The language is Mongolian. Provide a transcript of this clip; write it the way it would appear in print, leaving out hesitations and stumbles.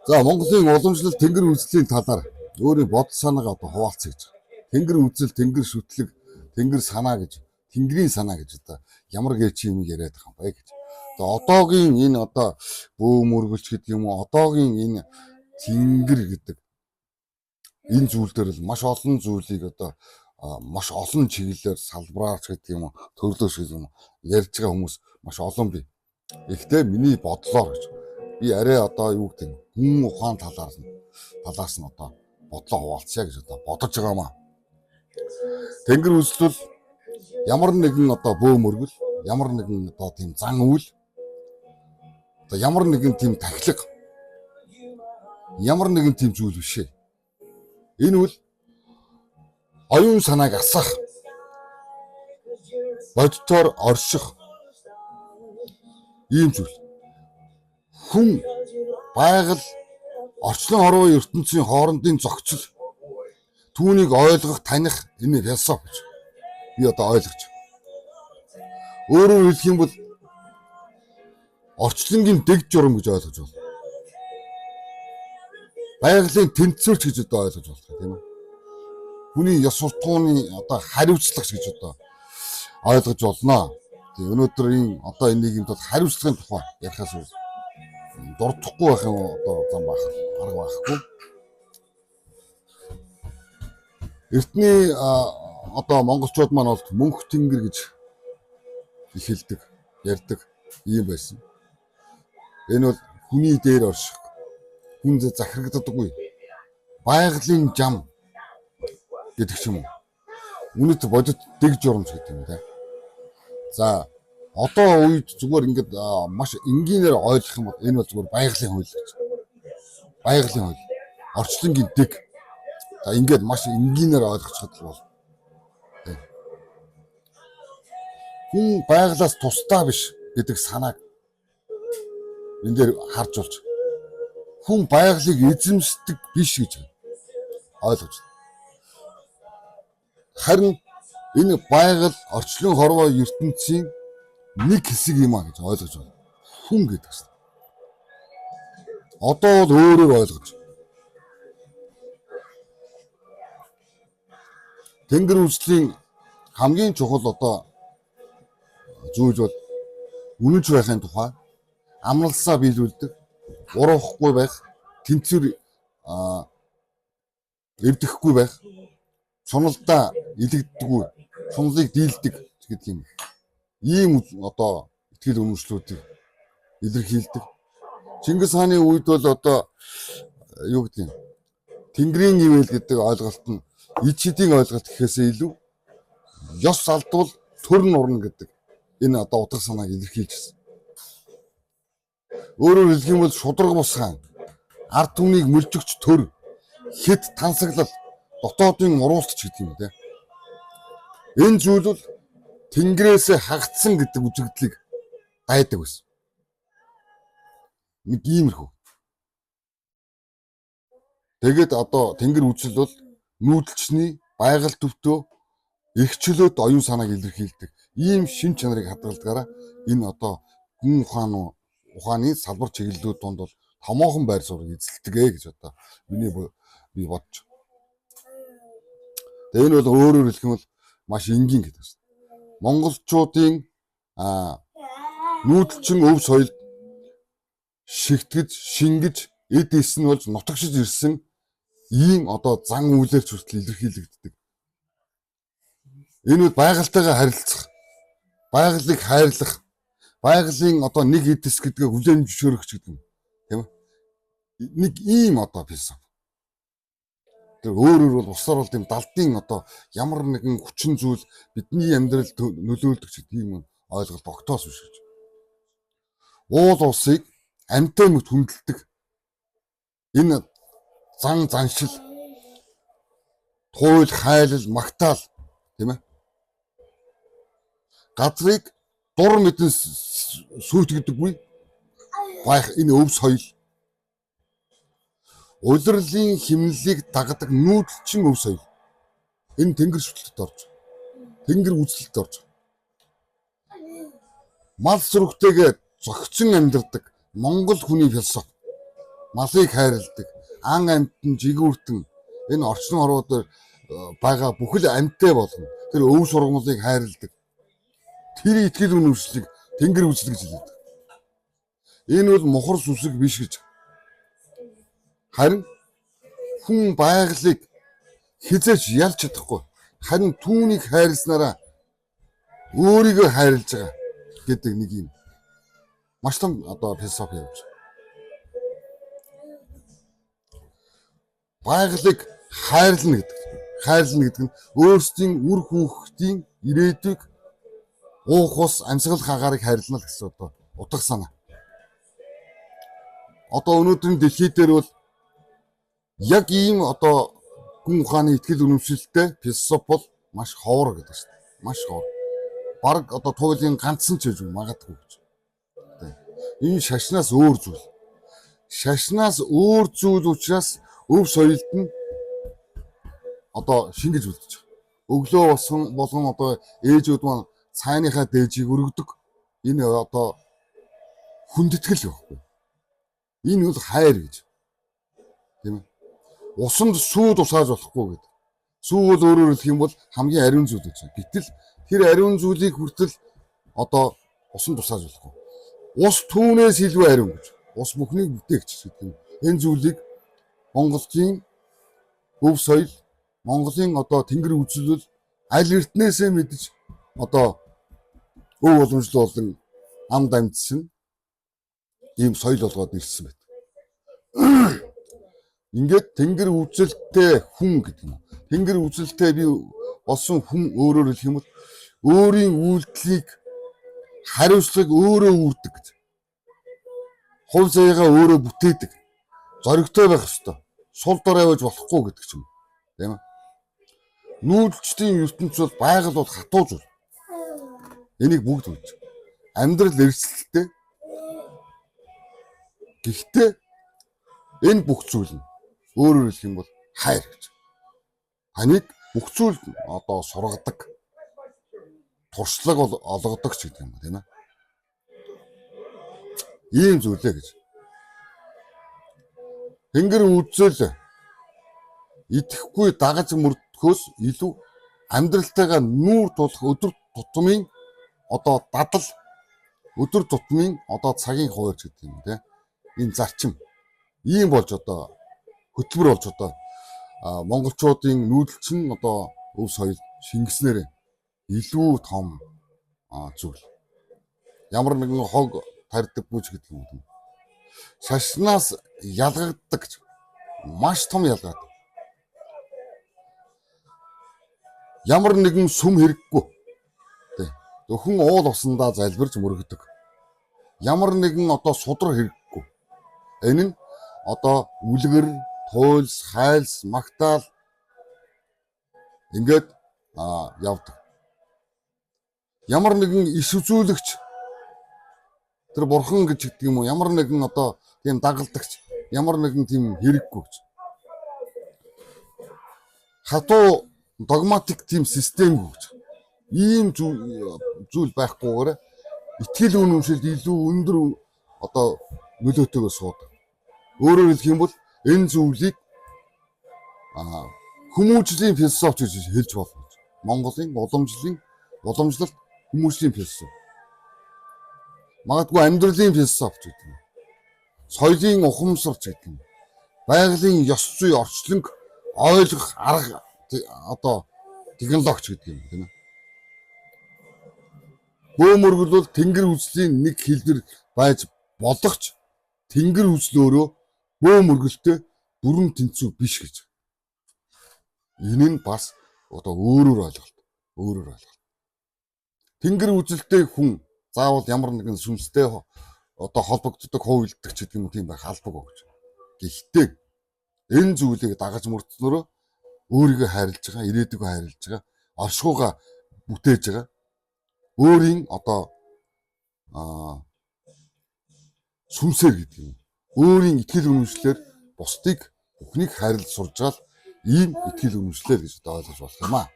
За Монголын уламжлал тэнгэр үзлийн талаар өөрийн бодол санаагаа одоо хуваалцъя гэж. Тэнгэр үзэл, тэнгэр шүтлэг, тэнгэр санаа гэж, тэнгэрийн санаа гэж одоо ямар гээч юм яриад байгаа юм бэ гэж. Одоогийн энэ одоо бөөм өргөлч гэдэг юм уу, одоогийн энэ тэнгэр гэдэг энэ зүйл дээр л маш олон зүйлийг одоо маш олон чиглэлээр салбараач гэдэг юм уу, төрлөөш гэдэг юм ярьж байгаа хүмүүс маш олон бий. Гэхдээ миний бодлоор гэж би арай одоо юу гэдэг хүн ухаан талаас нь одоо бодлоо хуваалцъя гэж одоо бодож байгаамаа. Тэнгэр үзэл ямар нэгэн одоо бөөм өргөл, ямар нэгэн одоо тийм зан үйл, одоо ямар нэгэн тийм тахилга, ямар нэгэн тийм зүйл биш ээ. Энэ үл оюун санааг асах, бодтоор орших ийм зүйл. Хүн байгаль орчлон хорвоо ертөнцийн хоорондын зохицол түүнийг ойлгох, таних энэ философи гэж би одоо ойлгож. Өөрөөр хэлэх юм бол орчлонгийн дэг журам гэж ойлгож байна. Байгалийн тэнцвэрч гэж одоо ойлгож байна тийм үү? Хүний ёс суртахууны одоо хариуцлагч гэж одоо ойлгож болно. Тэгээ өнөөдрийн одоо энэ нийгэмд хариуцлагын тухай ярихаас дурдахгүй байх юм одоо зам байх арга байхгүй. Эртний одоо монголчууд маань бол мөнх тэнгэр гэж их хэлдэг, ярьдаг юм байсан. Энэ бол хүний дээр орших, хүн захирагддаггүй байгалийн зам гэдэг ч юм уу. Үнэт бодит дэг журамч гэдэг юм да. За одоо үед зүгээр ингээд маш энгийнээр ойлгох юм бол энэ бол зүгээр байгалийн хууль гэж. Байгалийн хууль. Орчлонгийн дэг. За ингээд маш энгийнээр ойлгочиход бол. Хүн байгалаас тусдаа биш гэдэг санааг энэ дээр харж болж. Хүн байгалыг эзэмшдэг биш гэж ойлгож байна. Харин энэ байгаль орчлон хорвоо ертөнцийн нэг хэсэг юм а гэж ойлгож байна. Хүн гэдэг чинь. Одоо бол өөрөөр ойлгож. Тэнгэр үзлийн хамгийн чухал одоо зүйл бол үнэнч байхын тухай амралсаа биелүүлдэг, уруухгүй байх, тэнцвэр эвдэхгүй байх, суналдаа илэгддэггүй, сунлыг дийлдэг гэдэг юм. Ийм одоо итгэл үнэмшлүүдийг илэрхийлдэг. Чингис хааны үед бол одоо юу гэдэг юм? Тэнгэрийн ивэл гэдэг ойлголт нь ид шидийн ойлголт гэхээсээ илүү ёс алдвал төр нурна гэдэг энэ одоо утга санааг илэрхийлжсэн. Өөрөөр хэлэх юм бол шудраг бус хаан, ард түмнийг мөлжөгч төр, хэд тансаглал, дотоодын уруулч гэдэг юм те. Энэ зүйл бол тэнгэрээс хагдсан гэдэг үзэгдлийг дайдаг байсан. Нэг иймэрхүү. Тэгээд одоо тэнгэр үзэл бол нүүдэлчний байгаль төвтөө эрх чөлөөт оюун санааг илэрхийлдэг. Ийм шин чанарыг хадгалдагаараа энэ одоо хүн ухааны салбар чиглэлүүд донд бол томоохон байр суурийг эзэлдэг гэж одоо би бодож. Тэгээ энэ бол өөрөөр хэлэх юм бол маш энгийн гэдэг байна. Монголчуудын нүүдэлчин өв соёл шигтгэж, шингэж, эд эс нь болж нутагшиж ирсэн ийм одоо зан үйлээрч хүртэл илэрхийлэгддэг. Энэ бол байгальтайгаа харилцах, байгалыг хайрлах, байгалийн одоо нэг эдэс гэдгээ хүлээн зөвшөөрөх гэдэг юм. Тийм ээ? Нэг ийм одоо философи. Тэр өөрөөр бол усаар бол тийм далдын одоо ямар нэгэн хүчин зүйл бидний амьдралд нөлөөлдөг ч гэдэг юм ойлголт огтоос биш гэж. Уул усыг амьтан мэт хүндэлдэг. Энэ заншил, туйл, хайлал, магтаал тийм ээ. Газрыг дур мэдэн сүйтгэдэггүй байх энэ өв соёл. Улирлын химнэлийг дагдаг нүүдэлчин өв соёл. Энэ тэнгэр шүтлэлд орж, тэнгэр үзэлд орж. Мал сүрэгтэйгээ зохицон амьдардаг Монгол хүний философи. малыг хайрладаг, ан амьтан, жигүүртэн энэ орчин орууд байгаа бүхэл амьттай болгоно. Тэр өв сургамлыг хайрладаг. Тэр итгэл үнэмшлийг Тэнгэр үзэл гэж хэлдэг. Энэ бол мухар сүсэг биш гэж. Харин хүн байгалыг хизээж ялж чадахгүй. Харин түүнийг хайрласнараа өөрийгөө хайрлаж байгаа гэдэг нэг юм маш том философи явж. Байгалыг хайрлна гэдэг. Хайрлна гэдэг нь өөрсдийн үр хүүхдийн ирээдүйг уух ус амьсгал хагаарыг хайрлна гэсэн утга санаа. Өнөөдрийн дэлхий дээр бол яг ийм хүн ухааны итгэл үнэмшилтэй философи бол маш ховор гэдэг шүү дээ. Маш ховор. Бараг туйлын ганцсан ч гэж магадгүй гэж. Энэ шашнаас өөр зүйл. Шашнаас өөр зүйл учраас өв соёлд нь шингэж үлдэж байгаа. Өглөө болгон ээжүүд маань цайныхаа дээжийг өргөдөг. Энэ хүндэтгэл байхгүй. Энэ бол хайр гэж. Тийм ээ. Усанд сүү тусааж болохгүй гэдэг. Сүү бол өөрөөр хэлэх юм бол хамгийн ариун зүйл гэж. Гэтэл тэр ариун зүйлийг хүртэл усанд тусааж болохгүй. Ус түүнээс илүү ариун гэж. Ус бүхнийг бүтээгч гэдэг юм. Энэ зүйлийг Монголын өв соёл, Монголын тэнгэр үзэл аль эртнээсээ мэдж өв уламжлал болон амд амьдсан ийм соёл болгоод ирсэн байдаг. Ингээд тэнгэр үзэлтэй хүн гэдэг юм. Тэнгэр үзэлтэй би болсон хүн өөрөөр хэлэх юм бол өөрийн үйлдэлийг хариуцлага өөрөө үүрдэг гэж. Хувь заяагаа өөрөө бүтээдэг. Зоригтой байх ёстой. Сул дорой байж болохгүй гэдэг ч юм. Тийм ээ. Нүүдэлчдийн ертөнц бол байгаль бол хатуу зүйл. Энийг бүгд хэлж. Амьдрал эрсдэлтэй. Гэхдээ энэ бүх зүйл нь өөрөөр хэлэх юм бол хайр гэж. Таныг бүх зүйл сургадаг. Туршлага олгодог ч гэдэг юм ба тийм ээ. Ийм зүйлээ гэж. Тэнгэр үзэл итгэхгүй дагаж мөрдөхөөс илүү амьдралтайгаа нүүр тулах өдөр тутмын дадал өдөр тутмын цагийн хуваарь гэдэг юм тийм. Энэ зарчим ийм болж хөтөлбөр болж монголчуудын нүүдэлчин өв соёл шингэснээр илүү том зүйл. Ямар нэгэн хог тарьдаг бүж гэдэг юм. Шашнаас ялгагддаг гэж. Маш том ялгаад. Ямар нэгэн сүм хэрэггүй. Зөвхөн уул усандаа залбирч мөргөдөг. Ямар нэгэн судар хэрэггүй. Энэ нь үлгэр, туйлс, хайлс, магтаал ингээд явдаг. Ямар нэгэн иш үзүүлэгч тэр бурхан гэж гэдэг юм уу? Ямар нэгэн тийм дагалдагч, ямар нэгэн тийм хэрэггүй гэж. Хатуу догматик тийм системгүй гэж. Ийм зүйл байхгүйгээр итгэл үнэмшилд илүү өндөр нөлөөтэйгөө суудаг. Өөрөөр хэлэх юм бол энэ зүйлийг хүмүүжлийн философи гэж хэлж болно. Монголын уламжлалт хүмүүжлийн философи. Магадгүй амьдралын философи гэдэг юм. Соёлын ухамсарч гэдэг юм. Байгалийн ёс зүй орчлонг ойлгох арга технологич гэдэг юм тийм ээ. Бөөмөргөл бол тэнгэр үзлийн нэг хэлбэр байж болох ч тэнгэр үзэл өөрөө бөөмөргөлтэй бүрэн тэнцүү биш гэж. Энэ нь бас өөрөөр ойлголт. Тэнгэр үзэлтэй хүн заавал ямар нэгэн сүнстэй холбогддог хувилдагч гэдэг юм тийм байх албагүй гэж. Гэхдээ энэ зүйлийг дагаж мөрдснөрөө өөрийгөө хайрлаж байгаа, ирээдүгөө хайрлаж байгаа, оршихуйгаа бүтээж байгаа. Өөрийн сүнсээр гэдэг юм. Өөрийн итгэл үнэмшлэр бусдыг бүхнийг хайрлаж сурж байгаа ийм итгэл үнэмшлэр гэж ойлгож болох юм аа.